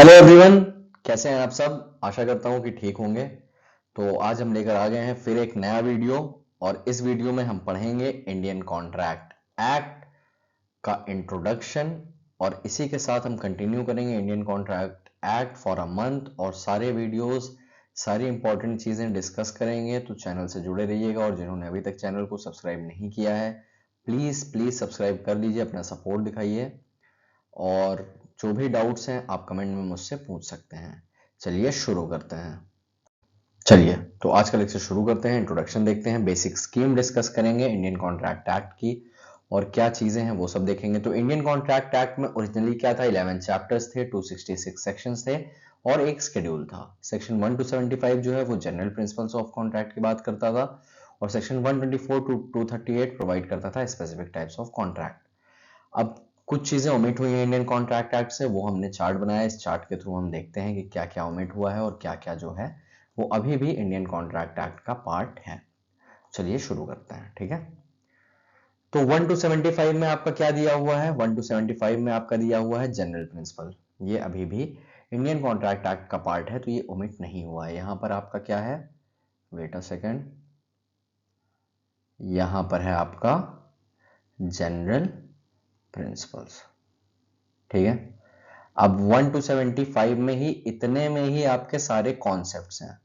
Hello everyone, कैसे हैं आप सब। आशा करता हूं कि ठीक होंगे। तो आज हम लेकर आ गए हैं फिर एक नया वीडियो और इस वीडियो में हम पढ़ेंगे इंडियन कॉन्ट्रैक्ट एक्ट का इंट्रोडक्शन और इसी के साथ हम कंटिन्यू करेंगे Indian contract act for a month और सारे वीडियोस सारी इंपॉर्टेंट चीजें डिस्कस करेंगे। तो चैनल से जुड़े रहिएगा और जिन्होंने अभी तक चैनल को सब्सक्राइब नहीं किया है प्लीज प्लीज सब्सक्राइब कर लीजिए, अपना सपोर्ट दिखाइए और जो भी डाउट्स हैं आप कमेंट में मुझसे पूछ सकते हैं। चलिए शुरू करते हैं। चलिए तो आज का लेक्चर शुरू करते हैं। इंट्रोडक्शन देखते हैं, बेसिक स्कीम डिस्कस करेंगे इंडियन कॉन्ट्रैक्ट एक्ट की और क्या चीजें हैं वो सब देखेंगे। तो इंडियन कॉन्ट्रैक्ट एक्ट में ओरिजिनली क्या था, 11 चैप्टर्स थे, 266 सेक्शंस थे और एक शेड्यूल था। सेक्शन 1 to 75 जो है वो जनरल प्रिंसिपल्स ऑफ कॉन्ट्रैक्ट की बात करता था और सेक्शन 124 to 238 प्रोवाइड करता था स्पेसिफिक टाइप्स ऑफ कॉन्ट्रैक्ट। अब कुछ चीजें ओमिट हुई हैं इंडियन कॉन्ट्रैक्ट एक्ट से, वो हमने चार्ट बनाया। इस चार्ट के थ्रू हम देखते हैं कि क्या क्या ओमिट हुआ है और क्या क्या जो है वो अभी भी इंडियन कॉन्ट्रैक्ट एक्ट का पार्ट है। चलिए शुरू करते हैं, ठीक है। तो 1 to 75 में आपका क्या दिया हुआ है, 1 to 75 में आपका दिया हुआ है जनरल प्रिंसिपल। ये अभी भी इंडियन कॉन्ट्रैक्ट एक्ट का पार्ट है तो ये ओमिट नहीं हुआ है। यहां पर आपका क्या है, वेट अ सेकेंड, यहां पर है आपका जनरल प्रिंसिपल्स, ठीक है। अब 1 to 75 में ही इतने में ही आपके सारे कॉन्सेप्ट्स हैं।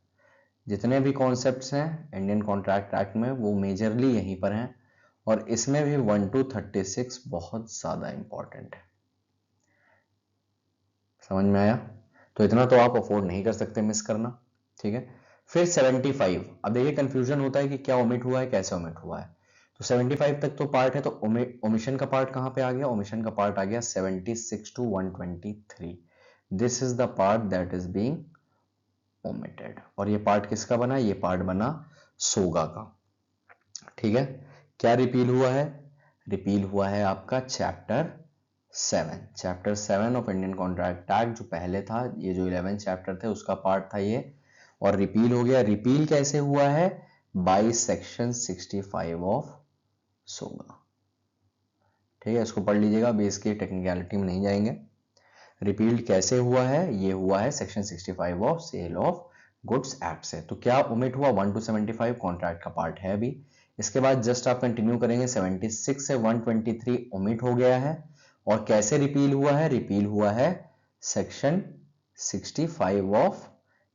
जितने भी कॉन्सेप्ट्स हैं इंडियन कॉन्ट्रैक्ट एक्ट में वो मेजरली यहीं पर हैं और इसमें भी 1 to 36 बहुत ज्यादा इंपॉर्टेंट है। समझ में आया? तो इतना तो आप अफोर्ड नहीं कर सकते मिस करना, ठीक है। फिर 75, अब देखिए कंफ्यूजन होता है कि क्या ओमिट हुआ है, कैसे ओमिट हुआ है। तो 75 तक तो पार्ट है, तो ओमिशन का पार्ट कहां पे आ गया, ओमिशन का पार्ट आ गया 76 to 123। This is the part that is being omitted और ये पार्ट किसका बना, ये पार्ट बना सोगा का, ठीक है। क्या रिपील हुआ है, रिपील हुआ है आपका chapter 7 of Indian contract act. जो पहले था, ये जो 11 चैप्टर थे उसका पार्ट था ये, और रिपील हो गया। रिपील कैसे हुआ है, बाय सेक्शन 65 ऑफ सोगा, ठीक है। इसको पढ़ लीजिएगा, अभी इसकी टेक्निकलिटी में नहीं जाएंगे। रिपील्ड कैसे हुआ है, ये हुआ है section 65 of sale of goods act से। तो क्या ओमिट हुआ, 1 to 75 कॉन्ट्रैक्ट का पार्ट है अभी। इसके बाद जस्ट आप कंटिन्यू करेंगे, 76 से 123 ओमिट हो गया है। और कैसे रिपील हुआ है, रिपील हुआ है section 65 of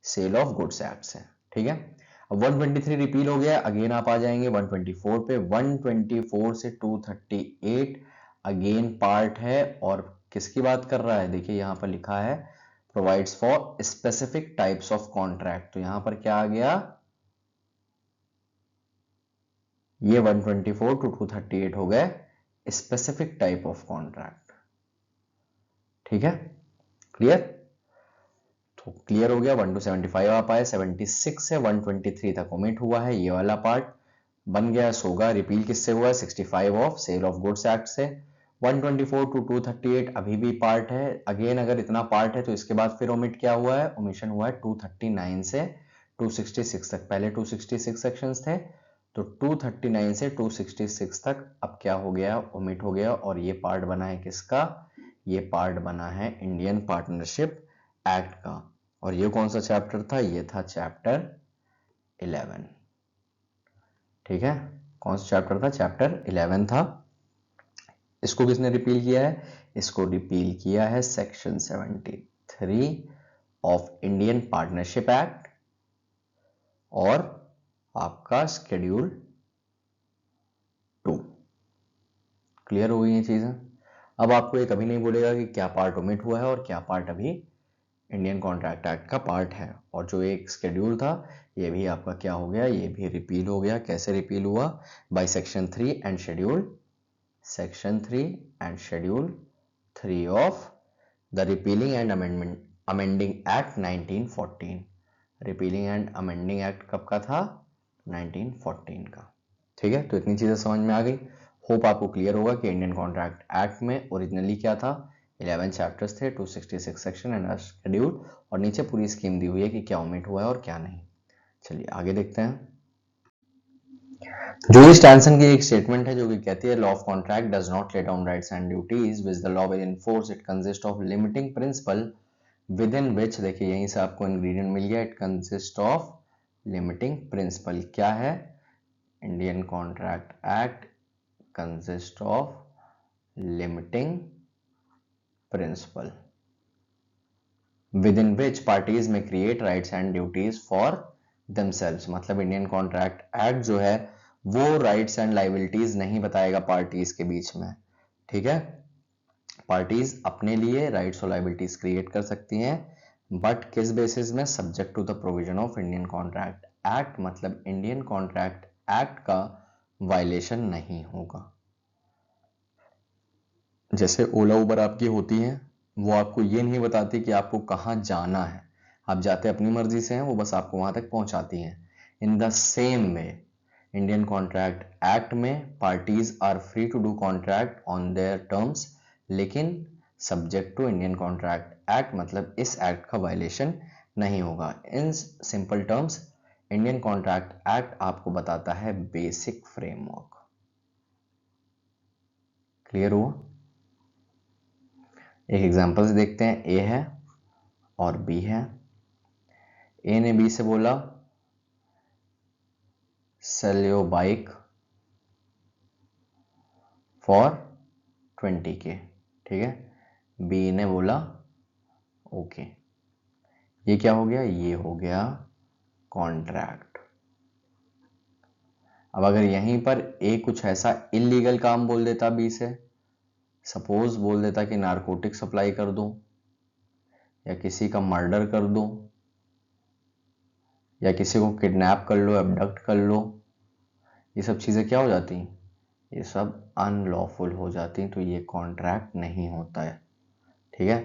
sale of goods act से, ठीक है। अब 123 रिपील हो गया, अगेन आप आ जाएंगे 124 पे। 124 से 238 अगेन पार्ट है और किसकी बात कर रहा है, देखिए यहां पर लिखा है provides for specific types of contract. तो यहां पर क्या आ गया, ये 124 to 238 हो गए स्पेसिफिक टाइप ऑफ कॉन्ट्रैक्ट, ठीक है। क्लियर, तो क्लियर हो गया। 1 to 75 आप आए, 76 से 123 तक ओमिट हुआ है, ये वाला पार्ट बन गया सोगा। रिपील किससे हुआ है, 65 of sale of goods act से। 124 to 238 अभी भी पार्ट है। अगेन अगर इतना पार्ट है तो इसके बाद फिर ओमिट क्या हुआ है, ओमिशन हुआ है 239 से 266 तक। पहले 266 सेक्शंस थे, तो 239 से 266 तक अब क्या हो गया, ओमिट हो गया। और ये पार्ट बना है किसका, ये पार्ट बना है इंडियन पार्टनरशिप एक्ट का। और ये कौन सा चैप्टर था, ये था चैप्टर 11, ठीक है। कौन सा चैप्टर था, चैप्टर 11 था। इसको किसने रिपील किया है, इसको रिपील किया है section 73 of Indian partnership act और आपका शेड्यूल 2। क्लियर हो गई ये चीजें। अब आपको ये कभी नहीं बोलेगा कि क्या पार्ट ओमिट हुआ है और क्या पार्ट अभी इंडियन कॉन्ट्रैक्ट एक्ट का पार्ट है। और जो एक शेड्यूल था ये भी आपका क्या हो गया, ये भी रिपील हो गया। कैसे रिपील हुआ, by section 3 and schedule, section 3 and schedule 3 of the repealing and amending act 1914। Repealing and amending act कब का था, 1914 का, ठीक है। तो इतनी चीजें समझ में आ गई। होप आपको क्लियर होगा कि इंडियन कॉन्ट्रैक्ट एक्ट में ओरिजिनली क्या था, 11 चैप्टर्स थे, 266 सेक्शन एंड शेड्यूल, और नीचे पूरी स्कीम दी हुई है कि क्या ओमिट हुआ है और क्या नहीं। चलिए आगे देखते हैं। जूरी स्टैनसन की एक स्टेटमेंट है जो कि कहती है, law of contract does not lay down rights and duties which the law will enforce. It consist of limiting principle within which, देखिए यहीं से आपको इंग्रेडिएंट मिल गया, it consist of limiting principle. क्या है? Indian contract act consist of limiting principle within which parties may create rights and duties for themselves। मतलब Indian contract act जो है वो राइट्स एंड लाइबिलिटीज नहीं बताएगा पार्टीज के बीच में, ठीक है। पार्टीज अपने लिए राइट्स और लाइबिलिटीज क्रिएट कर सकती हैं, बट किस बेसिस में? Subject to the provision of Indian contract act, मतलब इंडियन कॉन्ट्रैक्ट एक्ट का वायलेशन नहीं होगा। जैसे ओला उबर आपकी होती है, वो आपको ये नहीं बताती कि आपको कहाँ जाना है, आप जाते अपनी मर्जी से हैं, वो बस आपको वहां तक पहुंचाती हैं। In the same way Indian contract act में parties are free to do contract on their terms, लेकिन subject to Indian contract act, मतलब इस एक्ट का वायलेशन नहीं होगा। In simple terms Indian contract act आपको बताता है बेसिक फ्रेमवर्क। क्लियर हुआ? एक एग्जांपल से देखते हैं। ए है और बी है। ए ने बी से बोला sell your bike for 20K, ठीक है। बी ने बोला ओके। ये क्या हो गया? ये हो गया कॉन्ट्रैक्ट। अब अगर यहीं पर ए कुछ ऐसा इलीगल काम बोल देता बी से, सपोज बोल देता कि नारकोटिक सप्लाई कर दो, या किसी का मर्डर कर दो, या किसी को किडनैप कर लो, एबडक्ट कर लो, ये सब चीजें क्या हो जाती? ये सब अनलॉफुल हो जाती, तो ये कॉन्ट्रैक्ट नहीं होता है, ठीक है।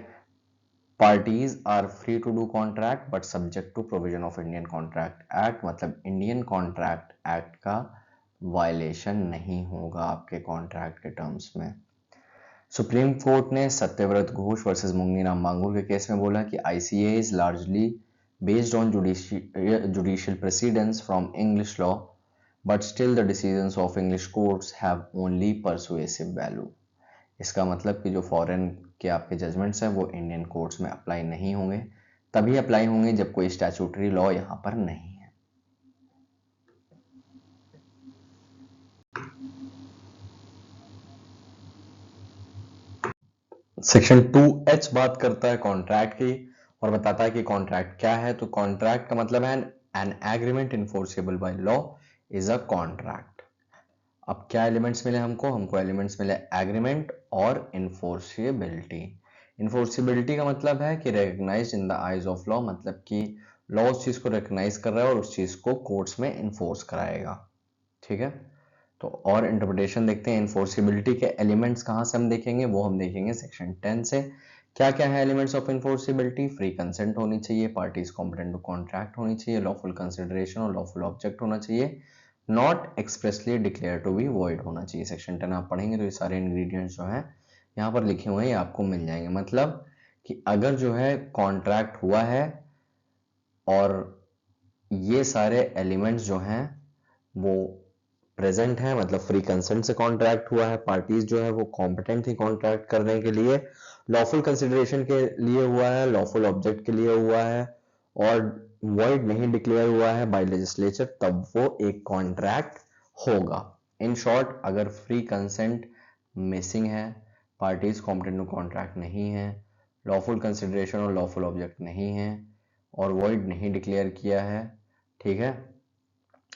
Parties are free to do contract but subject to provision of Indian contract act, मतलब इंडियन कॉन्ट्रैक्ट एक्ट का वायलेशन नहीं होगा आपके कॉन्ट्रैक्ट के टर्म्स में। सुप्रीम कोर्ट ने सत्यव्रत घोष वर्सेस मुंगनीराम मांगुर के केस में बोला कि ICA is largely based on judicial precedence from English law, but still the decisions of English courts have only persuasive value। इसका मतलब कि जो फॉरेन के आपके जजमेंट्स हैं वो इंडियन कोर्ट्स में अप्लाई नहीं होंगे, तभी अप्लाई होंगे जब कोई स्टैट्यूटरी लॉ यहां पर नहीं है। सेक्शन 2H बात करता है कॉन्ट्रैक्ट की और बताता है कि कॉन्ट्रैक्ट क्या है। तो कॉन्ट्रैक्ट का मतलब है an agreement enforceable by law is a contract. अब क्या एलिमेंट्स मिले हमको एलिमेंट्स मिले एग्रीमेंट और इन्फोर्सिबिलिटी। इन्फोर्सिबिलिटी का मतलब है कि recognised in the eyes of law, मतलब कि लॉ उस चीज को रिकॉग्नाइज कर रहा है और उस चीज को कोर्ट्स में इन्फोर्स कराएगा, ठीक है। तो और इंटरप्रिटेशन देखते हैं। इन्फोर्सिबिलिटी के एलिमेंट्स कहां से हम देखेंगे? वो हम देखेंगे सेक्शन 10 से। क्या क्या है elements of enforceability? Free consent होनी चाहिए, पार्टीज कॉम्पिटेंट टू कॉन्ट्रैक्ट होनी चाहिए, लॉफुल कंसिडरेशन और लॉफुल ऑब्जेक्ट होना चाहिए, not expressly declare to be void होना चाहिए। सेक्शन 10 आप पढ़ेंगे तो ये सारे इंग्रेडिएंट्स जो हैं यहाँ पर लिखे हुए हैं, ये आपको मिल जाएंगे। मतलब कि अगर जो है कॉन्ट्रैक्ट हुआ है और ये सारे एलिमेंट्स जो हैं वो प्रेजेंट है, मतलब फ्री कंसेंट से कॉन्ट्रैक्ट हुआ है, पार्टीज जो है वो कॉम्पिटेंट थी कॉन्ट्रैक्ट करने के लिए, लॉफुल कंसिडरेशन के लिए हुआ है, लॉफुल ऑब्जेक्ट के लिए हुआ है, और वॉइड नहीं डिक्लेयर हुआ है बाय लेजिस्लेचर, तब वो एक कॉन्ट्रैक्ट होगा। इन शॉर्ट, अगर फ्री कंसेंट मिसिंग है, पार्टीज कॉम्पिटेंट टू कॉन्ट्रैक्ट नहीं है, लॉफुल कंसिडरेशन और लॉफुल ऑब्जेक्ट नहीं है, और वॉइड नहीं डिक्लेयर किया है, ठीक है,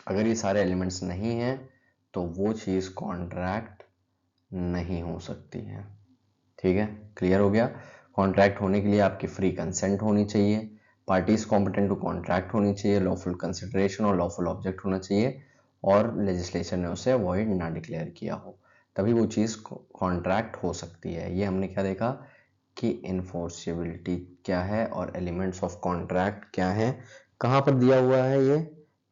अगर ये सारे एलिमेंट्स नहीं हैं तो वो चीज कॉन्ट्रैक्ट नहीं हो सकती है, ठीक है। क्लियर हो गया? कॉन्ट्रैक्ट होने के लिए आपकी फ्री कंसेंट होनी चाहिए, पार्टीज कॉम्पिटेंट टू कॉन्ट्रैक्ट होनी चाहिए, लॉफुल कंसिडरेशन और लॉफुल ऑब्जेक्ट होना चाहिए, और लेजिस्लेचर ने उसे वॉइड ना डिक्लेयर किया हो, तभी वो चीज कॉन्ट्रैक्ट हो सकती है। ये हमने क्या देखा कि इन्फोर्सिबिलिटी क्या है और एलिमेंट्स ऑफ कॉन्ट्रैक्ट क्या है। कहाँ पर दिया हुआ है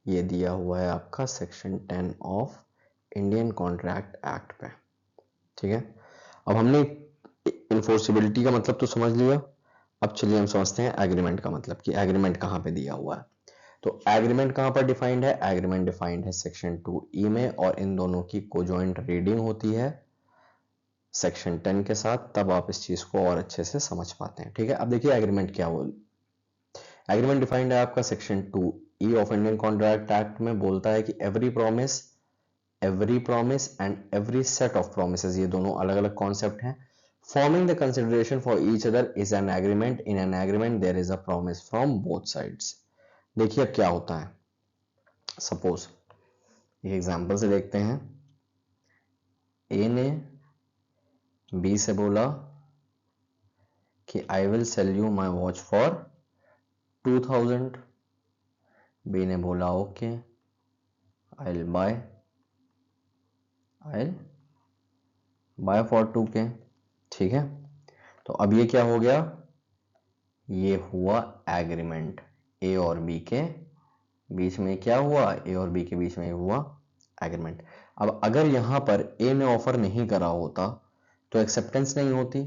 ये दिया हुआ है आपका section 10 of Indian contract act पे, ठीक है। अब हमने इन्फोर्सिबिलिटी का मतलब तो समझ लिया, अब चलिए हम समझते हैं एग्रीमेंट का मतलब कि एग्रीमेंट कहाँ पे दिया हुआ है। तो एग्रीमेंट कहाँ पर डिफाइंड है? एग्रीमेंट डिफाइंड है सेक्शन 2E में, और इन दोनों की कोजॉइंट रीडिंग होती है सेक्शन 10 के साथ, तब आप इस चीज को और अच्छे से समझ पाते हैं। ठीक है, अब देखिए एग्रीमेंट क्या बोल, एग्रीमेंट डिफाइंड है आपका section 2E of Indian contract act में बोलता है कि every promise and every set of promises, ये दोनों अलग अलग कॉन्सेप्ट हैं। Forming the consideration for each other is an agreement, in an agreement there is a promise from both sides. देखिए अब क्या होता है, सपोज एक एग्जांपल से देखते हैं। ए ने बी से बोला कि I will sell you my watch for 2000। B ने बोला okay, I will buy for 2K। ठीक है, तो अब ये क्या हो गया, ये हुआ एग्रीमेंट। ए और बी के बीच में क्या हुआ, ए और बी के बीच में हुआ एग्रीमेंट। अब अगर यहां पर ए ने ऑफर नहीं करा होता तो एक्सेप्टेंस नहीं होती।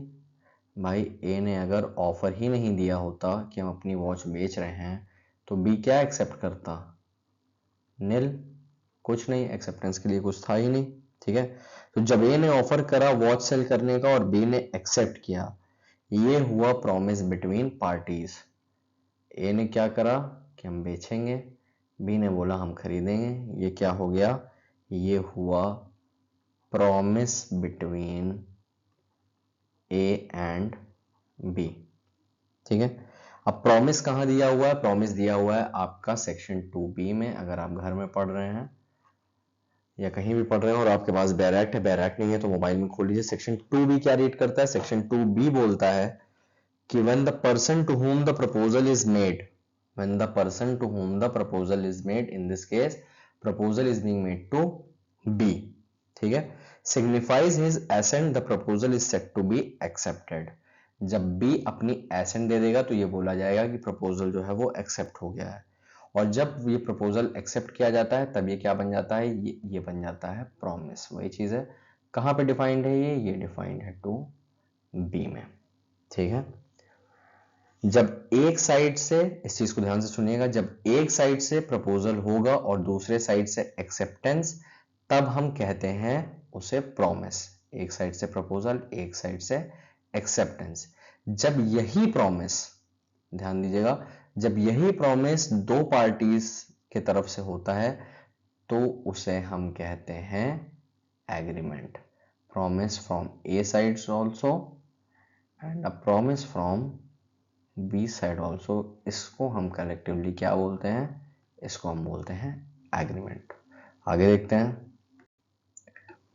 भाई ए ने अगर ऑफर ही नहीं दिया होता कि हम अपनी वॉच बेच रहे हैं, तो बी क्या एक्सेप्ट करता, नील, कुछ नहीं, एक्सेप्टेंस के लिए कुछ था ही नहीं। ठीक है, तो जब ए ने ऑफर करा वॉच सेल करने का और बी ने एक्सेप्ट किया, ये हुआ प्रॉमिस बिटवीन पार्टीज। ए ने क्या करा कि हम बेचेंगे, बी ने बोला हम खरीदेंगे, ये क्या हो गया, ये हुआ promise between A and B. ठीक है, अब प्रॉमिस कहां दिया हुआ है, प्रॉमिस दिया हुआ है आपका सेक्शन 2B में। अगर आप घर में पढ़ रहे हैं या कहीं भी पढ़ रहे हैं और आपके पास बैरैक्ट है, बैरैक्ट नहीं है तो मोबाइल में खोल लीजिए। सेक्शन 2B क्या रीड करता है, सेक्शन 2B बोलता है कि when the person to whom the proposal is made, when the person to whom the proposal is made, in this case proposal is being made to B, ठीक है, signifies his assent, the proposal is said to be accepted। जब B अपनी assent दे देगा तो ये बोला जाएगा कि proposal जो है वो accept हो गया है। और जब ये proposal accept किया जाता है तब ये क्या बन जाता है, ये बन जाता है promise। वही चीज है, कहाँ पे डिफाइंड है ये डिफाइंड है 2B में। ठीक है, जब एक साइड से, इस चीज को ध्यान से सुनिएगा, जब एक साइड से प्रपोजल होगा और दूसरे साइड से एक्सेप्टेंस, तब हम कहते हैं उसे प्रॉमिस। एक साइड से प्रपोजल, एक साइड से एक्सेप्टेंस। जब यही प्रॉमिस, ध्यान दीजिएगा, जब यही प्रॉमिस दो पार्टीज के तरफ से होता है तो उसे हम कहते हैं agreement. Promise from A sides also and a promise from B side also, इसको हम कलेक्टिवली क्या बोलते हैं, इसको हम बोलते हैं एग्रीमेंट। आगे देखते हैं,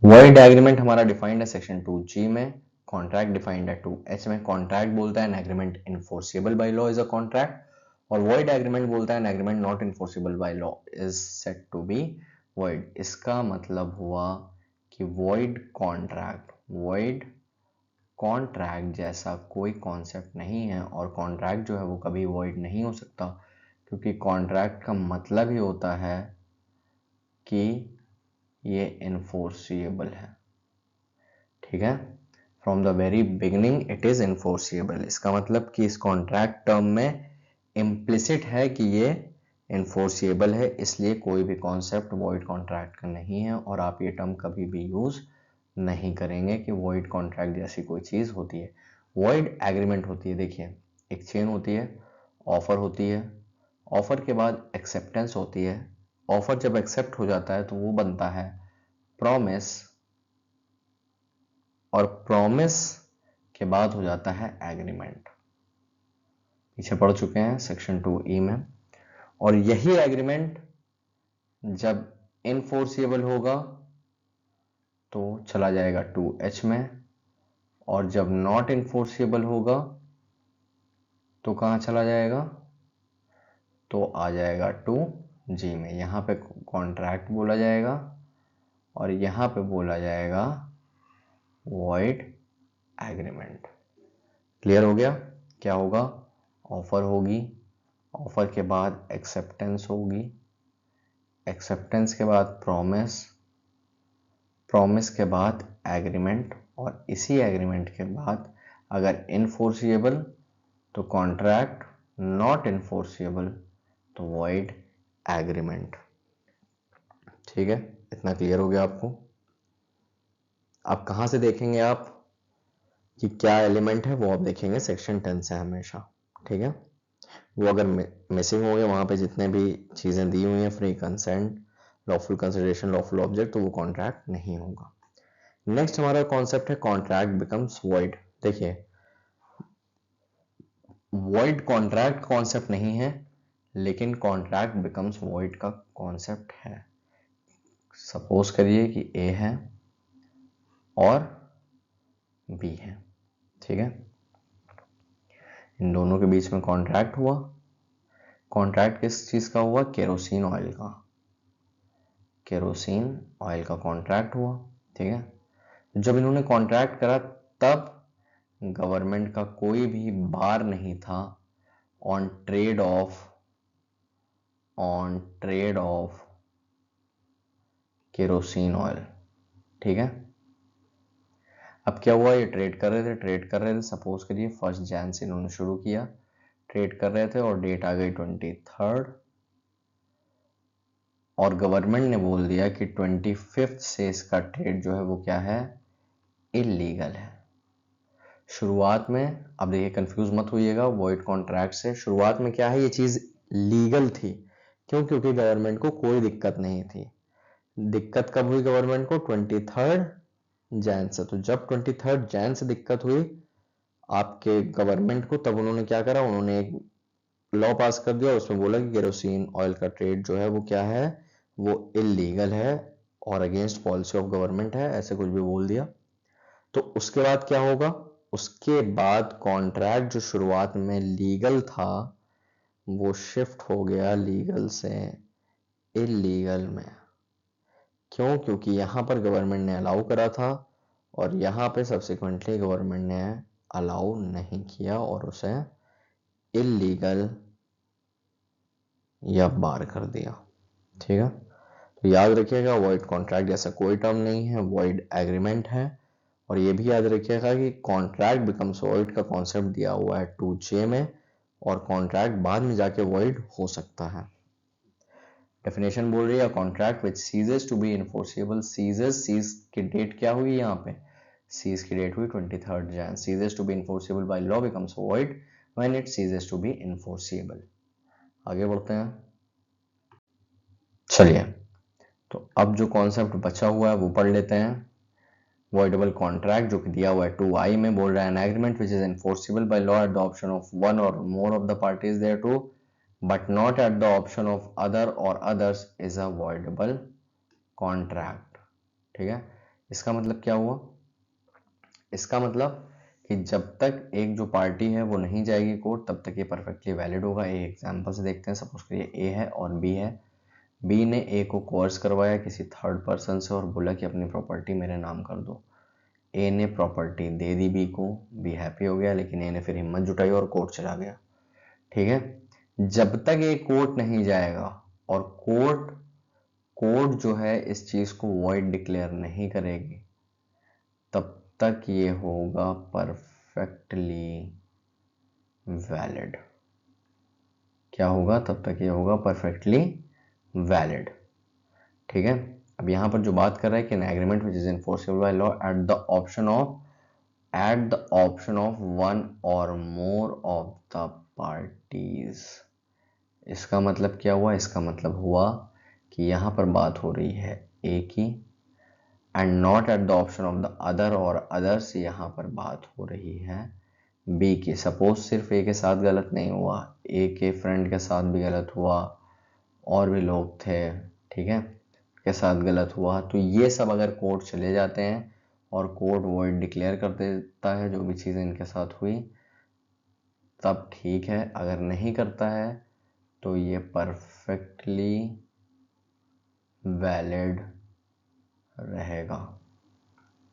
वर्ड एग्रीमेंट हमारा डिफाइंड है सेक्शन 2G में, कॉन्ट्रैक्ट डिफाइंड है 2H में। कॉन्ट्रैक्ट बोलता है an agreement enforceable by law is a contract, और वॉइड एग्रीमेंट बोलता है an agreement not enforceable by law is said to be void. इसका मतलब हुआ कि वॉइड कॉन्ट्रैक्ट जैसा कोई कॉन्सेप्ट नहीं है, और कॉन्ट्रैक्ट जो है वो कभी वॉइड नहीं हो सकता, क्योंकि कॉन्ट्रैक्ट का मतलब ही होता है कि ये इनफोर्सिएबल है। ठीक है, from the very beginning it is enforceable. इसका मतलब कि इस कॉन्ट्रैक्ट टर्म में इम्प्लिसिट है कि ये इनफोर्सिएबल है, इसलिए कोई भी कॉन्सेप्ट वॉइड कॉन्ट्रैक्ट का नहीं है, और आप ये टर्म कभी भी यूज नहीं करेंगे कि वॉइड कॉन्ट्रैक्ट जैसी कोई चीज होती है। वॉइड एग्रीमेंट होती है, देखिए एक चेन होती है, ऑफर होती है, ऑफर के बाद एक्सेप्टेंस होती है, ऑफर जब एक्सेप्ट हो जाता है तो वो बनता है प्रॉमिस, और प्रॉमिस के बाद हो जाता है एग्रीमेंट। पीछे पढ़ चुके हैं सेक्शन 2E में। और यही एग्रीमेंट जब इनफोर्सिएबल होगा तो चला जाएगा 2H में, और जब नॉट इनफोर्सिएबल होगा तो कहाँ चला जाएगा, तो आ जाएगा 2G में। यहाँ पे कॉन्ट्रैक्ट बोला जाएगा और यहाँ पे बोला जाएगा वॉइड एग्रीमेंट। क्लियर हो गया, क्या होगा, ऑफर होगी, ऑफर के बाद एक्सेप्टेंस होगी, एक्सेप्टेंस के बाद प्रॉमिस, प्रॉमिस के बाद एग्रीमेंट, और इसी एग्रीमेंट के बाद अगर इनफोर्सिएबल तो कॉन्ट्रैक्ट, नॉट इनफोर्सिएबल तो वॉइड एग्रीमेंट। ठीक है, इतना क्लियर हो गया आपको। अब कहाँ से देखेंगे आप, कि क्या एलिमेंट है वो आप देखेंगे सेक्शन 10 से हमेशा, ठीक है। वो अगर मिसिंग हो गया वहां पे जितने भी चीजें दी हुई हैं, free consent, lawful consideration, lawful object, तो वो कॉन्ट्रैक्ट नहीं होगा। नेक्स्ट हमारा कॉन्सेप्ट है कॉन्ट्रैक्ट बिकम्स वॉइड। देखिए वॉइड कॉन्ट्रैक्ट कॉन्सेप्ट नहीं है, लेकिन कॉन्ट्रैक्ट बिकम्स वॉइड का कॉन्सेप्ट है। सपोज करिए कि ए है और बी है, ठीक है। इन दोनों के बीच में कॉन्ट्रैक्ट हुआ। कॉन्ट्रैक्ट किस चीज का हुआ? केरोसिन ऑयल का। केरोसिन ऑयल का कॉन्ट्रैक्ट हुआ, ठीक है। जब इन्होंने कॉन्ट्रैक्ट करा तब गवर्नमेंट का कोई भी बार नहीं था on trade off kerosene oil, ठीक है। अब क्या हुआ, ये ट्रेड कर रहे थे। सपोज करिए 1 जनवरी से इन्होंने शुरू किया, ट्रेड कर रहे थे और डेट आ गई 23, और गवर्नमेंट ने बोल दिया कि 25 से इसका ट्रेड जो है वो क्या है, इलीगल है। शुरुआत में, अब देखिए कंफ्यूज मत होइएगा वॉइड कॉन्ट्रैक्ट से, शुरुआत में क्या है, ये चीज लीगल थी। क्यों? क्योंकि गवर्नमेंट को कोई दिक्कत नहीं थी। दिक्कत कब हुई गवर्नमेंट को? 23 जनवरी से। तो जब 23 जनवरी से दिक्कत हुई आपके गवर्नमेंट को, तब उन्होंने क्या करा, उन्होंने एक लॉ पास कर दिया, उसमें बोला कि केरोसिन ऑयल का ट्रेड जो है वो क्या है, वो इलीगल है और अगेंस्ट पॉलिसी ऑफ गवर्नमेंट है, ऐसे कुछ भी बोल दिया। तो उसके बाद क्या होगा, उसके बाद कॉन्ट्रैक्ट जो शुरुआत में लीगल था वो शिफ्ट हो गया लीगल से इलीगल में। क्यों? क्योंकि यहां पर गवर्नमेंट ने अलाउ करा था और यहां पे सब्सिक्वेंटली गवर्नमेंट ने अलाउ नहीं किया और उसे इलीगल या बार कर दिया, ठीक है। तो याद रखिएगा वॉइड कॉन्ट्रैक्ट जैसा कोई टर्म नहीं है, वॉइड एग्रीमेंट है। और ये भी याद रखिएगा कि कॉन्ट्रैक्ट बिकम्स वॉइड का कॉन्सेप्ट दिया हुआ है 2J में, और कॉन्ट्रैक्ट बाद में जाके वॉइड हो सकता है। डेफिनेशन बोल रही है contract which ceases to be enforceable. Cease की डेट क्या हुई यहाँ पे? सीज की डेट हुई 23 जनवरी। Ceases to be enforceable by law becomes void when it ceases to be enforceable. आगे बढ़ते हैं, चलिए। तो अब जो कॉन्सेप्ट बचा हुआ है वो पढ़ लेते हैं। वॉइडेबल कॉन्ट्रैक्ट जो कि दिया हुआ है 2I में, बोल रहा है an agreement which is enforceable by law at the option of one or more of the parties thereto but not at the option of other or others is a voidable contract, ठीक है। इसका मतलब क्या हुआ? इसका मतलब कि जब तक एक जो पार्टी है वो नहीं जाएगी कोर्ट तब तक ये परफेक्टली वैलिड होगा। एक एग्जांपल से देखते हैं। सपोज करिए ए है और बी है। बी ने ए को कोर्स करवाया किसी थर्ड पर्सन से और बोला कि अपनी प्रॉपर्टी मेरे नाम कर दो। ए ने प्रॉपर्टी दे दी बी को, बी हैप्पी हो गया, लेकिन ए ने फिर हिम्मत जुटाई और कोर्ट चला गया, ठीक है। जब तक ये कोर्ट नहीं जाएगा और कोर्ट जो है इस चीज को वॉइड डिक्लेयर नहीं करेगी तब तक ये होगा परफेक्टली वैलिड। क्या होगा? तब तक ये होगा परफेक्टली वैलिड, ठीक है। अब यहां पर जो बात कर रहा है कि N agreement which is enforceable by law at the option of one or more of the parties. इसका मतलब क्या हुआ? इसका मतलब हुआ कि यहां पर बात हो रही है ए की, and not at the option of the other or others यहां पर बात हो रही है बी की। सपोज सिर्फ ए के साथ गलत नहीं हुआ, ए के फ्रेंड के साथ भी गलत हुआ, और भी लोग थे, ठीक है, के साथ गलत हुआ। तो ये सब अगर कोर्ट चले जाते हैं और कोर्ट वॉइड डिक्लेयर कर देता है जो भी चीज़ें इनके साथ हुई, तब ठीक है। अगर नहीं करता है तो ये परफेक्टली वैलिड रहेगा,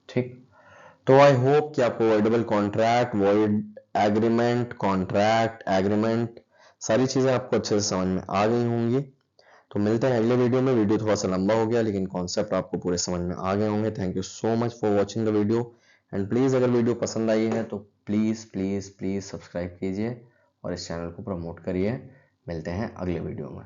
ठीक। तो आई होप कि आपको voidable contract, void agreement, contract, agreement, सारी चीज़ें आपको अच्छे से समझ में आ गई होंगी। तो मिलते हैं अगले वीडियो में। वीडियो थोड़ा सा लंबा हो गया लेकिन कॉन्सेप्ट आपको पूरे समझ में आ गए होंगे। Thank you so much for watching the video, and please अगर वीडियो पसंद आई है तो प्लीज़ प्लीज़ प्लीज़ सब्सक्राइब कीजिए और इस चैनल को प्रमोट करिए। मिलते हैं अगले वीडियो में।